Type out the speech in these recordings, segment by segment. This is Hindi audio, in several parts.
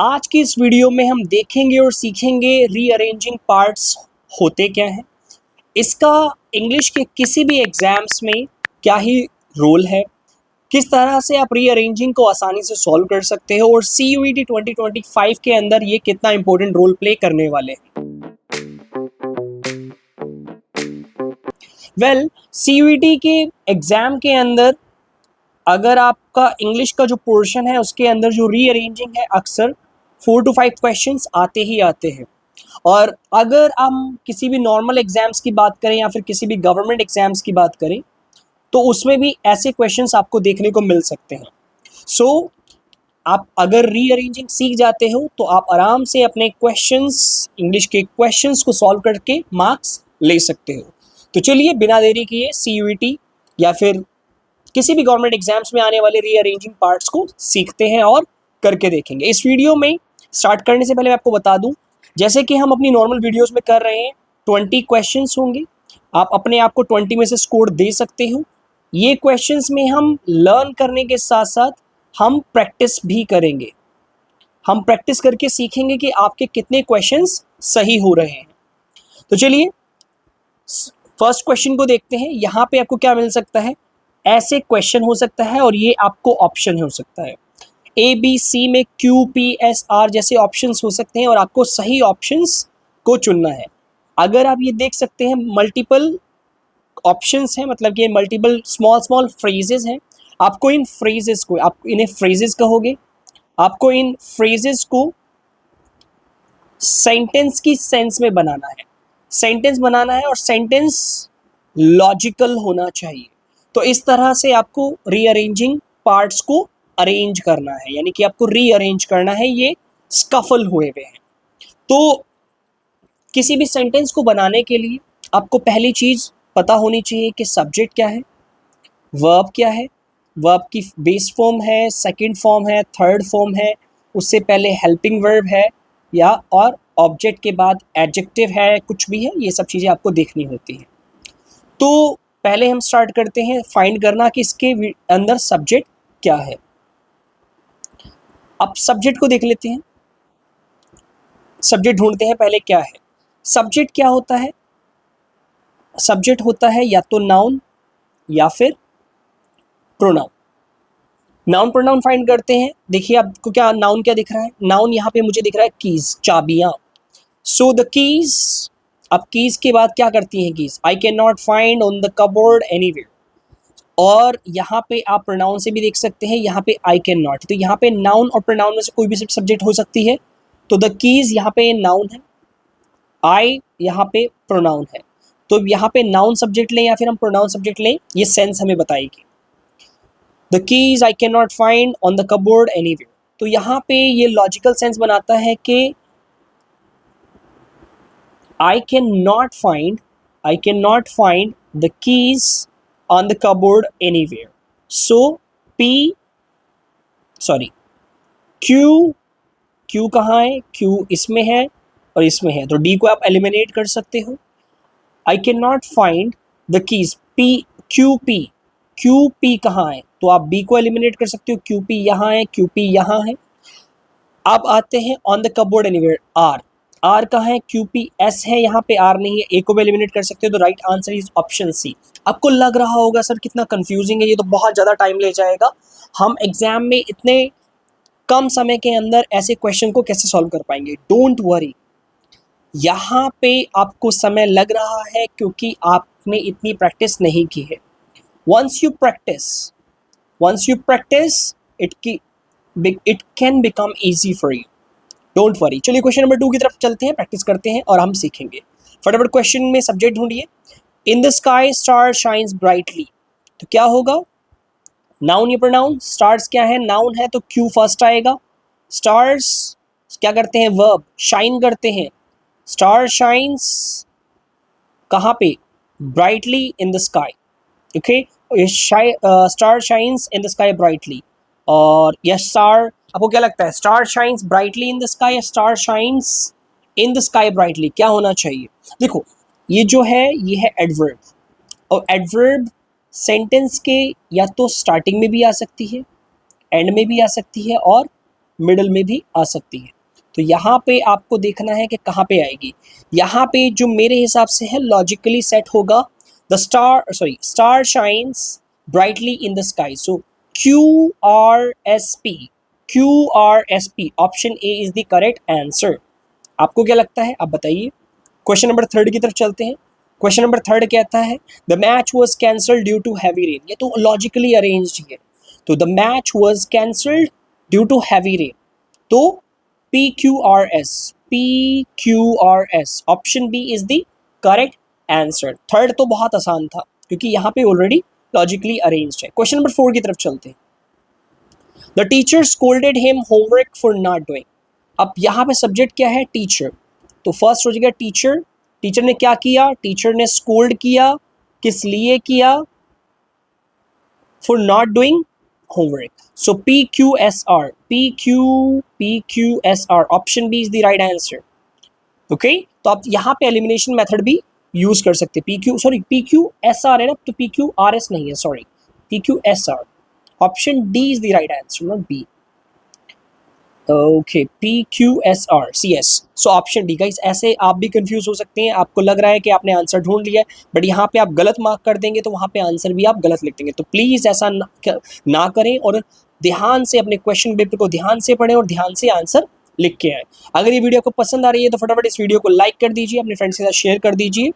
आज की इस वीडियो में हम देखेंगे और सीखेंगे रीअरेंजिंग पार्ट्स होते क्या हैं, इसका इंग्लिश के किसी भी एग्जाम्स में क्या ही रोल है, किस तरह से आप रीअरेंजिंग को आसानी से सॉल्व कर सकते हो और CUET 2025 के अंदर ये कितना इंपॉर्टेंट रोल प्ले करने वाले हैं। CUET के एग्जाम के अंदर अगर आपका इंग्लिश का जो पोर्शन है उसके अंदर जो रीअरेंजिंग है अक्सर 4 to 5 क्वेश्चंस आते ही आते हैं। और अगर हम किसी भी नॉर्मल एग्जाम्स की बात करें या फिर किसी भी गवर्नमेंट एग्जाम्स की बात करें तो उसमें भी ऐसे क्वेश्चंस आपको देखने को मिल सकते हैं। सो आप अगर रीअरेंजिंग सीख जाते हो तो आप आराम से अपने क्वेश्चंस, इंग्लिश के क्वेश्चंस को सॉल्व करके मार्क्स ले सकते हो। तो चलिए बिना देरी किए CUET या फिर किसी भी गवर्नमेंट एग्जाम्स में आने वाले रीअरेंजिंग पार्ट्स को सीखते हैं और करके देखेंगे। इस वीडियो में स्टार्ट करने से पहले मैं आपको बता दूं, जैसे कि हम अपनी नॉर्मल वीडियोस में कर रहे हैं, 20 क्वेश्चंस होंगे। आप अपने आप को 20 में से स्कोर दे सकते हो। ये क्वेश्चंस में हम लर्न करने के साथ साथ हम प्रैक्टिस भी करेंगे। हम प्रैक्टिस करके सीखेंगे कि आपके कितने क्वेश्चंस सही हो रहे हैं। तो चलिए फर्स्ट क्वेश्चन को देखते हैं। यहाँ पे आपको क्या मिल सकता है, ऐसे क्वेश्चन हो सकता है और ये आपको ऑप्शन हो सकता है। ABC में QPSR जैसे ऑप्शंस हो सकते हैं और आपको सही ऑप्शंस को चुनना है। अगर आप ये देख सकते हैं मल्टीपल ऑप्शंस हैं, मतलब कि मल्टीपल स्मॉल फ्रेजेस हैं। आपको इन फ्रेजेस को, आप इन्हें फ्रेजेस कहोगे, आपको इन फ्रेजेस को सेंटेंस की सेंस में बनाना है। सेंटेंस बनाना है और सेंटेंस लॉजिकल होना चाहिए। तो इस तरह से आपको रीअरेंजिंग पार्ट्स को अरेंज करना है, यानी कि आपको रीअरेंज करना है, ये स्कफल हुए हुए हैं। तो किसी भी सेंटेंस को बनाने के लिए आपको पहली चीज पता होनी चाहिए कि सब्जेक्ट क्या है, वर्ब क्या है, वर्ब की बेस फॉर्म है, सेकंड फॉर्म है, थर्ड फॉर्म है, उससे पहले हेल्पिंग वर्ब है या और ऑब्जेक्ट के बाद एडजेक्टिव है, कुछ भी है, ये सब चीज़ें आपको देखनी होती हैं। तो पहले हम स्टार्ट करते हैं फाइंड करना कि इसके अंदर सब्जेक्ट क्या है। अब सब्जेक्ट को देख लेते हैं, सब्जेक्ट ढूंढते हैं पहले क्या है। सब्जेक्ट क्या होता है, सब्जेक्ट होता है या तो नाउन या फिर प्रोनाउन। नाउन प्रोनाउन फाइंड करते हैं। देखिए आपको क्या नाउन क्या दिख रहा है, नाउन यहाँ पे मुझे दिख रहा है कीज, चाबियां। सो द कीज, अब कीज के बाद क्या करती हैं keys, I can not find on the cupboard anywhere. और यहाँ पे आप प्रोनाउन से भी देख सकते हैं, यहाँ पे आई कैन नॉट। तो यहाँ पे नाउन और प्रोनाउन में से कोई भी सब्जेक्ट हो सकती है। तो द कीज यहाँ पे नाउन है, आई यहाँ पे प्रोनाउन है। तो यहाँ पे नाउन सब्जेक्ट लें या फिर हम प्रोनाउन सब्जेक्ट लें, ये सेंस हमें बताएगी। The keys I can not find on the cupboard anywhere. तो यहाँ पे ये लॉजिकल सेंस बनाता है कि I cannot find the keys on the cupboard anywhere. So Q कहाँ है, Q इसमें है और इसमें है, तो D को आप एलिमिनेट कर सकते हो। I cannot find the keys, QP कहाँ है, तो आप B को एलिमिनेट कर सकते हो, QP यहाँ है, QP यहाँ है। अब आते हैं on the cupboard anywhere, R कहाँ है, QPS है, यहाँ पे आर नहीं है, ए को भी एलिमिनेट कर सकते हो। तो right answer is option C. आपको लग रहा होगा सर कितना कंफ्यूजिंग है, ये तो बहुत ज़्यादा टाइम ले जाएगा, हम एग्जाम में इतने कम समय के अंदर ऐसे क्वेश्चन को कैसे सॉल्व कर पाएंगे। डोंट वरी, यहाँ पे आपको समय लग रहा है क्योंकि आपने इतनी प्रैक्टिस नहीं की है। Once you practice it can become easy for you. Don't worry. चलिए क्वेश्चन नंबर 2 की तरफ चलते हैं, प्रैक्टिस करते हैं और हम सीखेंगे। फटाफट क्वेश्चन में सब्जेक्ट ढूंढिए। इन the sky star shines brightly, तो क्या होगा, नाउन या प्रोनाउन। स्टार्स क्या है, नाउन है, तो क्यू फर्स्ट आएगा। स्टार्स क्या करते हैं, वर्ब, शाइन करते हैं। स्टार शाइन्स कहाँ पे, brightly in the sky. Okay, star shines in the sky brightly. और यस स्टार, आपको क्या लगता है, star shines brightly in the sky या star shines in the sky brightly, क्या होना चाहिए। देखो ये जो है ये है एडवर्ब, और एडवर्ब सेंटेंस के या तो स्टार्टिंग में भी आ सकती है, एंड में भी आ सकती है और मिडल में भी आ सकती है। तो यहाँ पे आपको देखना है कि कहाँ पे आएगी। यहाँ पे जो मेरे हिसाब से है लॉजिकली सेट होगा the star shines brightly in the sky. So QRSP option A is the correct answer. आपको क्या लगता है, आप बताइए। क्वेश्चन नंबर 3 की तरफ चलते हैं। क्वेश्चन नंबर 3 कहता है the match was cancelled due to heavy rain. ये तो लॉजिकली अरेंज्ड है, तो the match was cancelled due to heavy rain. तो PQRS option B is the correct answer. Third तो बहुत आसान था क्योंकि यहाँ पे ऑलरेडी लॉजिकली अरेंज्ड है। क्वेश्चन नंबर 4 की तरफ चलते हैं। The teacher scolded him homework for not doing. अब यहाँ पे सब्जेक्ट क्या है, टीचर। तो फर्स्ट हो जाएगा टीचर। टीचर ने क्या किया, टीचर ने स्कोल्ड किया, किस लिए किया, for not doing homework. So PQSR option B is the right answer. Okay, तो आप यहाँ पे एलिमिनेशन मेथड भी यूज कर सकते हैं। PQSR है ना, तो PQRS नहीं है, sorry, PQSR option D is the right answer, not be. Okay, PQSR so option D. Guys ऐसे आप भी कंफ्यूज हो सकते हैं, आपको लग रहा है कि आपने आंसर ढूंढ लिया है, बट यहाँ पे आप गलत मार्क कर देंगे तो वहाँ पे आंसर भी आप गलत लिख देंगे। तो प्लीज़ ऐसा ना करें और ध्यान से अपने क्वेश्चन पेपर को ध्यान से पढ़ें और ध्यान से आंसर लिख के आए। अगर ये वीडियो आपको पसंद आ रही है तो फटाफट इस वीडियो को लाइक कर दीजिए, अपने फ्रेंड्स के साथ शेयर कर दीजिए।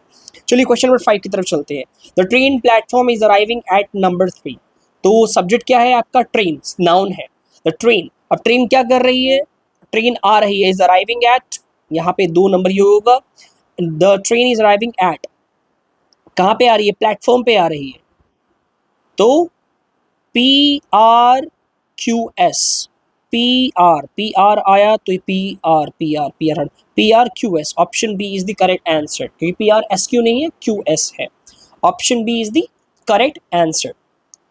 चलिए क्वेश्चन नंबर 5 की तरफ चलते हैं। The train platform is arriving at number 3। तो सब्जेक्ट क्या है आपका, ट्रेन, नाउन है द ट्रेन। अब ट्रेन क्या कर रही है, ट्रेन आ रही है, इज अराइविंग एट, यहाँ पे 2 नंबर ये होगा। The train is arriving at, कहाँ पे आ रही है, प्लेटफॉर्म पे आ रही है। तो PRQS, PR आया तो PRQS option B is the correct answer, क्योंकि PRSQ नहीं है, QS है। Option B is the correct answer.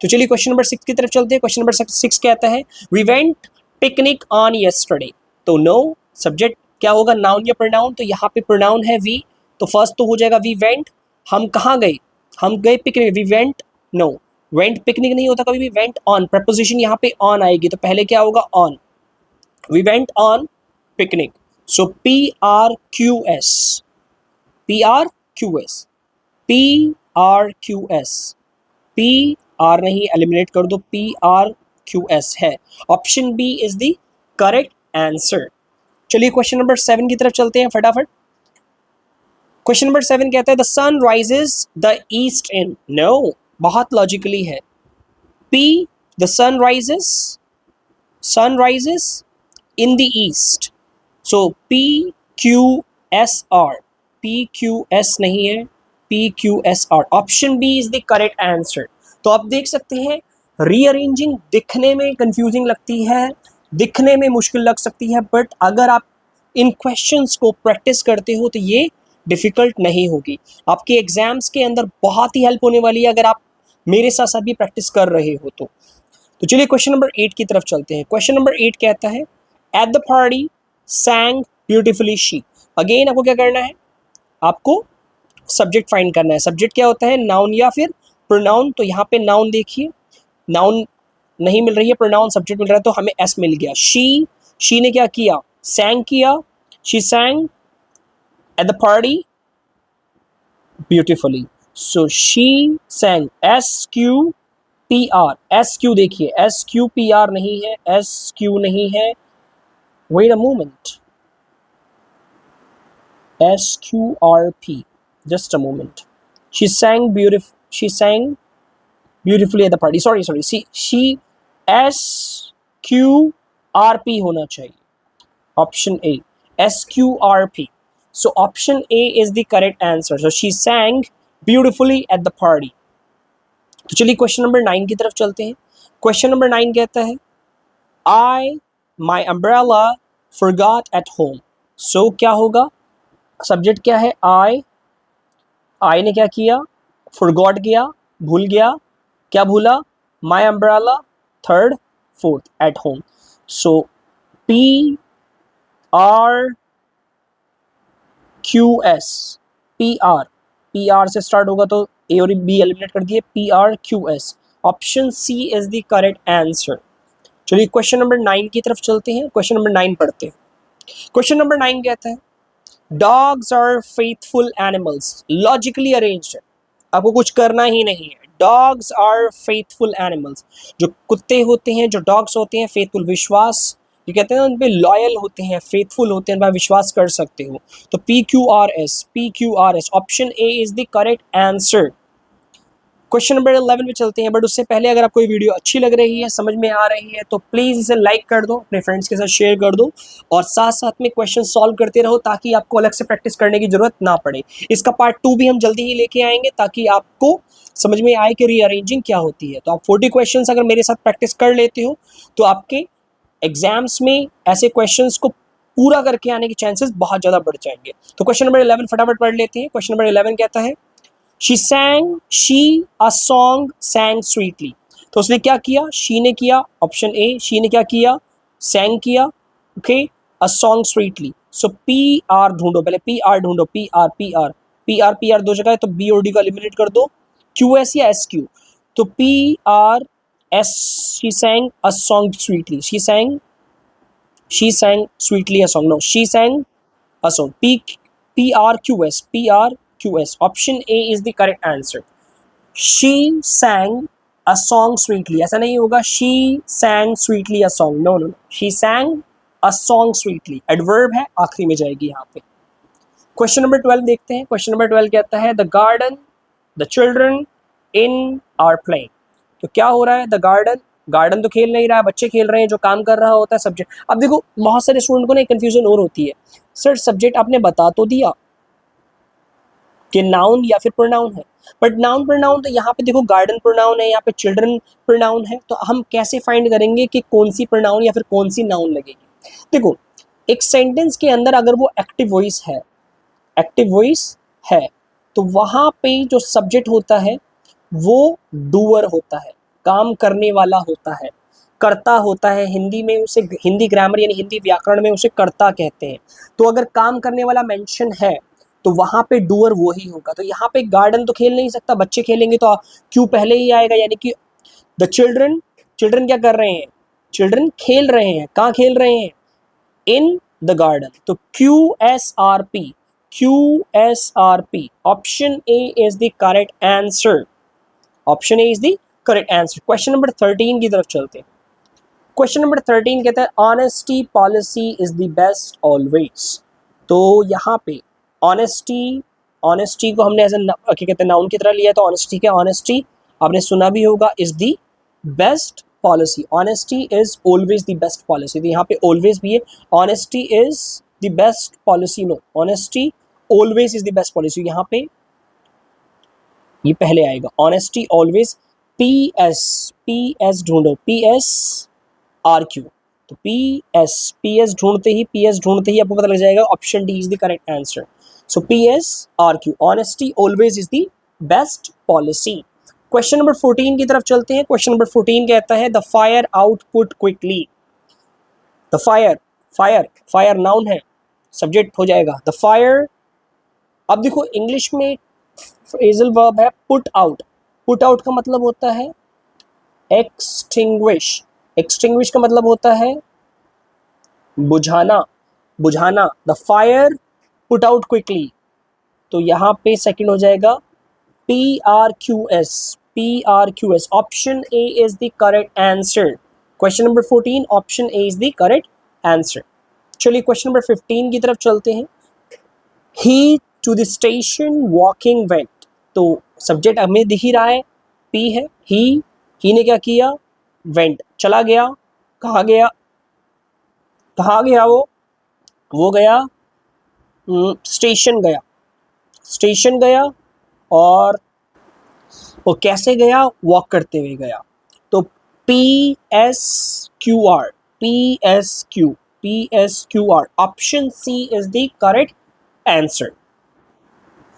तो चलिए क्वेश्चन नंबर 6 की तरफ चलते हैं। क्वेश्चन नंबर 6 कहता है we went picnic on yesterday. तो नो, सब्जेक्ट क्या होगा, नाउन या प्रोनाउन। तो यहाँ पे प्रोनाउन है वी, तो फर्स्ट तो हो जाएगा वी वेंट। हम कहाँ गए, हम गए picnic. We went, no, went picnic नहीं होता कभी भी, वेंट ऑन, प्रपोजिशन यहाँ पे ऑन आएगी, तो पहले क्या होगा, on. We went on picnic. So PRQS, PRQS, PR नहीं, एलिमिनेट कर दो, PRQS है। Option B is the correct answer. चलिए क्वेश्चन नंबर 7 की तरफ चलते हैं फटाफट। क्वेश्चन नंबर 7 कहता है the sun rises the east in. No, बहुत लॉजिकली है। The sun rises in the east. So PQS नहीं है, PQSR option B is the correct answer. तो आप देख सकते हैं रीअरेंजिंग दिखने में कंफ्यूजिंग लगती है, दिखने में मुश्किल लग सकती है, बट अगर आप इन क्वेश्चंस को प्रैक्टिस करते हो तो ये डिफ़िकल्ट नहीं होगी। आपके एग्जाम्स के अंदर बहुत ही हेल्प होने वाली है अगर आप मेरे साथ साथ भी प्रैक्टिस कर रहे हो तो। चलिए क्वेश्चन नंबर 8 की तरफ चलते हैं। क्वेश्चन नंबर 8 कहता है eight the party सैंग beautifully she. Again आपको क्या करना है, आपको सब्जेक्ट फाइंड करना है। सब्जेक्ट क्या होता है, नाउन या फिर प्रोनाउन। तो यहाँ पे नाउन देखिए, नाउन नहीं मिल रही है, प्रोनाउन सब्जेक्ट मिल रहा है, तो हमें एस मिल गया। शी ने क्या किया, सैंग किया, she sang at the party beautifully. So she sang, SQ देखिए, SQPR नहीं है, SQ नहीं है, wait a moment, SQRP, just a moment. She sang beautifully at the party. Sorry. She SQRP होना चाहिए. Option A, SQRP. So option A is the correct answer. So she sang beautifully at the party. तो चलिए क्वेश्चन नंबर 9 की तरफ चलते हैं। क्वेश्चन नंबर 9 कहता है my umbrella forgot at home. So क्या होगा, सब्जेक्ट क्या है, आई ने क्या किया, फॉरगॉट किया, भूल गया, क्या भूला, my umbrella, third, fourth, at home. So PRQS, PR से स्टार्ट होगा तो ए और बी एलिमिनेट कर दिए, PRQS option C is the correct answer. चलिए क्वेश्चन नंबर 9 की तरफ चलते हैं, क्वेश्चन नंबर 9 पढ़ते हैं। क्वेश्चन नंबर 9 कहता है dogs are faithful animals, logically arranged है, आपको कुछ करना ही नहीं है। डॉग्स आर फेथफुल एनिमल्स, जो कुत्ते होते हैं, जो डॉग्स होते हैं, फेथफुल, विश्वास, ये कहते हैं उन पे लॉयल होते हैं, फेथफुल होते हैं, उन पर विश्वास कर सकते हो। तो PQRS, option A is the correct answer. Question number 11 पे चलते हैं, बट उससे पहले अगर आपको ये वीडियो अच्छी लग रही है, समझ में आ रही है, तो प्लीज़ इसे लाइक कर दो, अपने फ्रेंड्स के साथ शेयर कर दो, और साथ साथ में क्वेश्चन सॉल्व करते रहो ताकि आपको अलग से प्रैक्टिस करने की ज़रूरत ना पड़े। इसका पार्ट 2 भी हम जल्दी ही लेके आएंगे ताकि आपको समझ में आए कि रीअरेंजिंग क्या होती है। तो आप 40 क्वेश्चन अगर मेरे साथ प्रैक्टिस कर लेते हो तो आपके एग्जाम्स में ऐसे क्वेश्चंस को पूरा करके आने के चांसेस बहुत ज़्यादा बढ़ जाएंगे। तो क्वेश्चन नंबर 11 फटाफट पढ़ लेते हैं। क्वेश्चन नंबर 11 कहता है she a song sang sweetly। तो उसने क्या किया, she ने किया, ऑप्शन ए, she ने क्या किया, sang किया, okay, a song sweetly। So P R ढूंढो, पहले पी आर ढूंढो, पी आर दो जगह है तो बी और डी को एलिमिनेट कर दो, क्यू एस या एस क्यू। तो P R S, she sang a song sweetly, she sang sweetly a song, no, she sang a song, P R Q S, option A is the correct answer। she sang a song sweetly, ऐसा नहीं होगा she sang sweetly a song, no, she sang a song sweetly, adverb है, आखिरी में जाएगी यहाँ पे। क्वेश्चन नंबर 12 देखते हैं। क्वेश्चन नंबर 12 कहता है the children in are playing. तो क्या हो रहा है, गार्डन तो खेल नहीं रहा है, बच्चे खेल रहे हैं, जो काम कर रहा होता है सब्जेक्ट। अब देखो बहुत सारे स्टूडेंट को ना कंफ्यूजन और होती है, सर सब्जेक्ट आपने बता तो दिया कि नाउन या फिर प्रोनाउन है, बट नाउन प्रोनाउन तो यहाँ पे देखो गार्डन प्रोनाउन है, यहाँ पे चिल्ड्रन प्रोनाउन है, तो हम कैसे फाइंड करेंगे कि कौन सी प्रोनाउन या फिर कौन सी नाउन लगेगी। देखो एक सेंटेंस के अंदर अगर वो एक्टिव वॉइस है तो वहाँ पे जो सब्जेक्ट होता है वो डूअर होता है, काम करने वाला होता है, कर्ता होता है। हिंदी में उसे, हिंदी ग्रामर यानी हिंदी व्याकरण में उसे कर्ता कहते हैं। तो अगर काम करने वाला मेंशन है तो वहाँ पे डूअर वो ही होगा। तो यहाँ पे गार्डन तो खेल नहीं सकता, बच्चे खेलेंगे तो क्यों पहले ही आएगा, यानी कि द चिल्ड्रन क्या कर रहे हैं, चिल्ड्रन खेल रहे हैं, कहाँ खेल रहे हैं, इन द गार्डन। तो QSRP, option A is the correct answer, option A is the correct answer. Question number 13 की तरफ चलते हैं। क्वेश्चन नंबर 13 कहता है honesty policy is the best always. तो यहाँ पे ऑनेस्टी को हमने एज क्या कहते हैं नाउन की तरह लिया, तो ऑनेस्टी क्या, ऑनेस्टी आपने सुना भी होगा, is the best policy, honesty is always the best policy. तो यहाँ पे ऑलवेज भी है, honesty is the best policy, no, honesty always is the best policy. यहाँ पे ये पहले आएगा, ऑनेस्टी ऑलवेज। पी एस ढूंढो, PSRQ। तो पीएस ढूंढते ही आपको पता लग जाएगा option D is the correct answer. So PSRQ, honesty always is the best policy. Question number 14 की तरफ चलते हैं। क्वेश्चन नंबर 14 कहता है the fire output quickly. The fire noun है, सब्जेक्ट हो जाएगा द फायर। अब देखो इंग्लिश में फ्रेजल वर्ब है पुट आउट का मतलब होता है एक्सटिंग्विश का मतलब होता है बुझाना। The fire put out quickly, तो यहाँ पे सेकंड हो जाएगा PRQS, option A is the correct answer. Question number 14, option A is the correct answer. चलिए क्वेश्चन नंबर 15 की तरफ चलते हैं। He to the station walking went. तो सब्जेक्ट हमें दिख ही रहा है, पी है, ही ने क्या किया, वेंट, चला गया। कहाँ गया वो गया स्टेशन गया, और वो कैसे गया, वॉक करते हुए गया। तो PSQR, option C is the correct answer.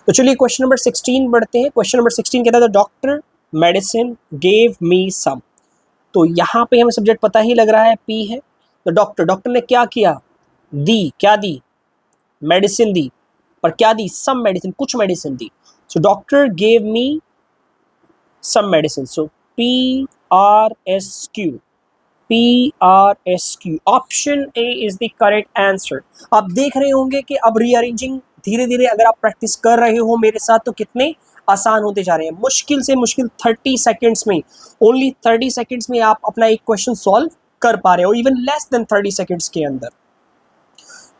तो चलिए क्वेश्चन नंबर 16 बढ़ते हैं। क्वेश्चन नंबर 16 कहता है the doctor medicine gave me some. तो यहाँ पे हमें सब्जेक्ट पता ही लग रहा है, पी है। तो डॉक्टर ने क्या किया, क्या दी, मेडिसिन दी, पर क्या दी, सम मेडिसिन, कुछ मेडिसिन दी। So doctor gave me some medicine. सो PRSQ, PRSQ, option A is the correct answer. आप देख रहे होंगे कि अब रीअरेंजिंग धीरे धीरे अगर आप प्रैक्टिस कर रहे हो मेरे साथ तो कितने आसान होते जा रहे हैं। मुश्किल से मुश्किल 30 सेकेंड्स में, ओनली 30 सेकेंड्स में आप अपना एक क्वेश्चन सॉल्व कर पा रहे हो, इवन लेस देन 30 सेकेंड्स के अंदर।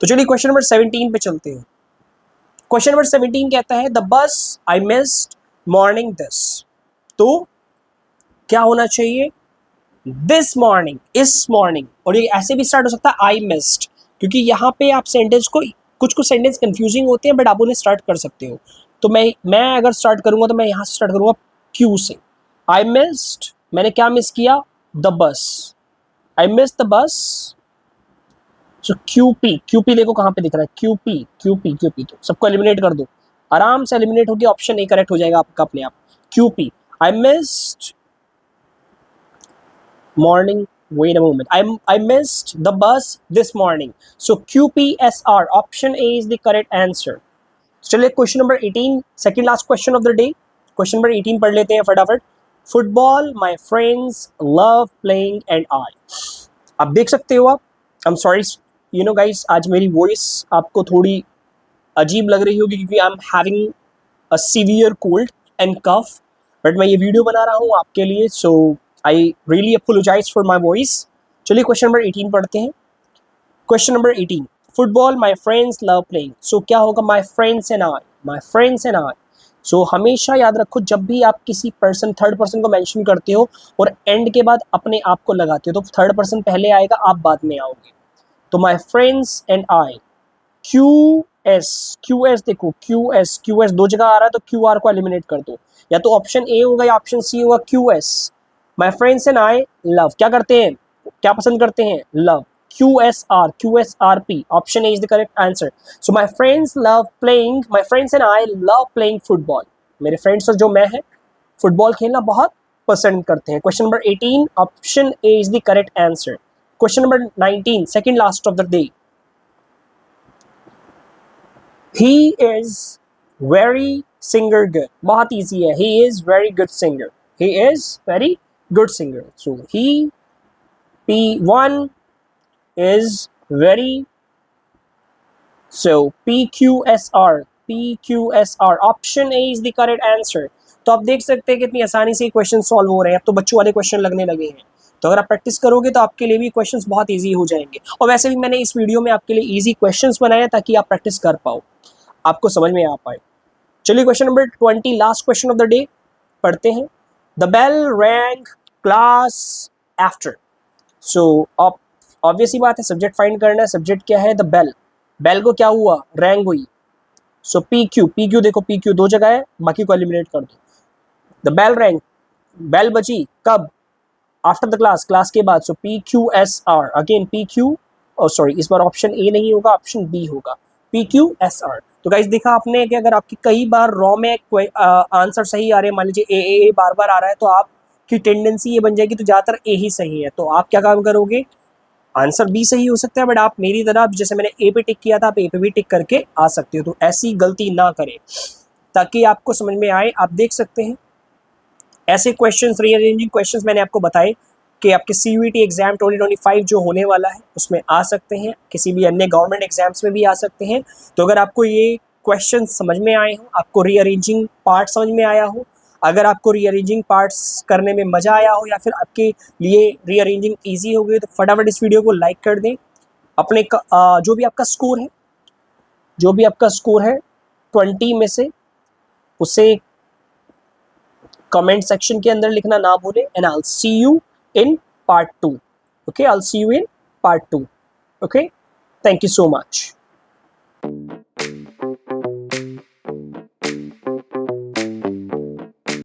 तो चलिए क्वेश्चन नंबर 17 पे चलते हैं। क्वेश्चन नंबर 17 कहता है the bus I missed morning this. तो क्या होना चाहिए? दिस मॉर्निंग, इस मॉर्निंग, और ये ऐसे भी स्टार्ट हो सकता है आई मिस्ड, क्योंकि यहाँ पे आप सेंटेंस को कुछ सेंटेंस कंफ्यूजिंग होते हैं बट आप उन्हें स्टार्ट कर सकते हो। तो मैं अगर स्टार्ट करूंगा तो मैं यहाँ से स्टार्ट करूंगा क्यू से। आई मिस्ड, मैंने क्या मिस किया? The bus. I miss the bus. So QP देखो कहाँ पे दिख रहा है, क्यूपी। तो सबको एलिमिनेट कर दो, आराम से एलिमिनेट होगी, ऑप्शन ए करेक्ट हो जाएगा आपका अपने आप। QP, I missed morning, wait a moment, I missed the bus this morning, so QPSR, option A is the correct answer. चलिए question number 18, second last question of the day, question number 18 पढ़ लेते हैं फटाफट। Football my friends love playing and I. आप देख सकते हो, आप I am sorry you know guys, आज मेरी वॉइस आपको थोड़ी अजीब लग रही होगी क्योंकि I am having a severe cold and cough, but मैं ये वीडियो बना रहा हूँ आपके लिए, so I really apologise for my voice. चलिए क्वेश्चन नंबर 18 पढ़ते हैं। Question number 18, football my friends love playing. So क्या होगा? My friends and I, my friends and I. So हमेशा याद रखो जब भी आप किसी पर्सन, थर्ड पर्सन को मेंशन करते हो और एंड के बाद अपने आप को लगाते हो तो थर्ड पर्सन पहले आएगा, आप बाद में आओगे। तो माई friends and I, Q S देखो, क्यू एस दो जगह आ रहा है तो क्यू आर को एलिमिनेट कर दो, या तो ऑप्शन ए होगा या ऑप्शन सी होगा, Q S. My friends and I love, क्या करते हैं, क्या पसंद करते हैं? Love. QSRP, option A is the correct answer. So my friends love playing, my friends and I love playing football. मेरे फ्रेंड्स और जो मैं है फुटबॉल खेलना बहुत पसंद करते हैं। Question number 18, option A is the correct answer. Question number 19, second last of the day, he is very singer good, बहुत easy है, he is very good singer, he is very good singer, so he P1 is very, so PQSR, option A is the correct answer। तो आप देख सकते हैं कितनी आसानी से क्वेश्चन सॉल्व हो रहे हैं, अब तो बच्चों वाले क्वेश्चन लगने लगे हैं, तो अगर आप प्रैक्टिस करोगे तो आपके लिए भी क्वेश्चंस बहुत इजी हो जाएंगे। और वैसे भी मैंने इस वीडियो में आपके लिए इजी क्वेश्चंस बनाए हैं ताकि आप प्रैक्टिस कर पाओ, आपको समझ में आ पाए। चलिए question number 20, last question of the day पढ़ते हैं। The bell rang class after. So obvious ही बात है, सब्जेक्ट फाइंड करना है, सब्जेक्ट क्या है? The bell. बेल को क्या हुआ? रैंग हुई। सो PQ देखो, PQ दो जगह है, बाकी को एलिमिनेट कर दो। द बेल रैंग, बेल बजी कब? आफ्टर द क्लास, क्लास के बाद। सो PQSR, अगेन PQ, सॉरी इस बार ऑप्शन ए नहीं होगा, ऑप्शन बी होगा, PQSR। तो गाइस देखा आपने कि अगर आपकी कई बार रॉ में आंसर सही आ रहे हैं, मान लीजिए ए बार बार आ रहा है, तो आपकी टेंडेंसी ये बन जाएगी तो ज़्यादातर ए ही सही है, तो आप क्या काम करोगे? आंसर बी सही हो सकता है बट आप मेरी तरह, जैसे मैंने ए पे टिक किया था, आप ए पे भी टिक करके आ सकते हो, तो ऐसी गलती ना करें ताकि आपको समझ में आए। आप देख सकते हैं ऐसे क्वेश्चंस, रीअरेंजिंग क्वेश्चंस मैंने आपको बताए कि आपके CUET एग्जाम 2025 जो होने वाला है उसमें आ सकते हैं, किसी भी अन्य गवर्नमेंट एग्जाम्स में भी आ सकते हैं। तो अगर आपको ये क्वेश्चन समझ में आए हो, आपको रीअरेंजिंग पार्ट समझ में आया हो, अगर आपको रीअरेंजिंग पार्ट्स करने में मज़ा आया हो या फिर आपके लिए रीअरेंजिंग ईजी हो गई, तो फटाफट इस वीडियो को लाइक कर दें। अपने जो भी आपका स्कोर है 20 में से, उसे कमेंट सेक्शन के अंदर लिखना ना भूलें। And I will see you in part 2. Okay, I'll see you in part 2. Okay, thank you so much.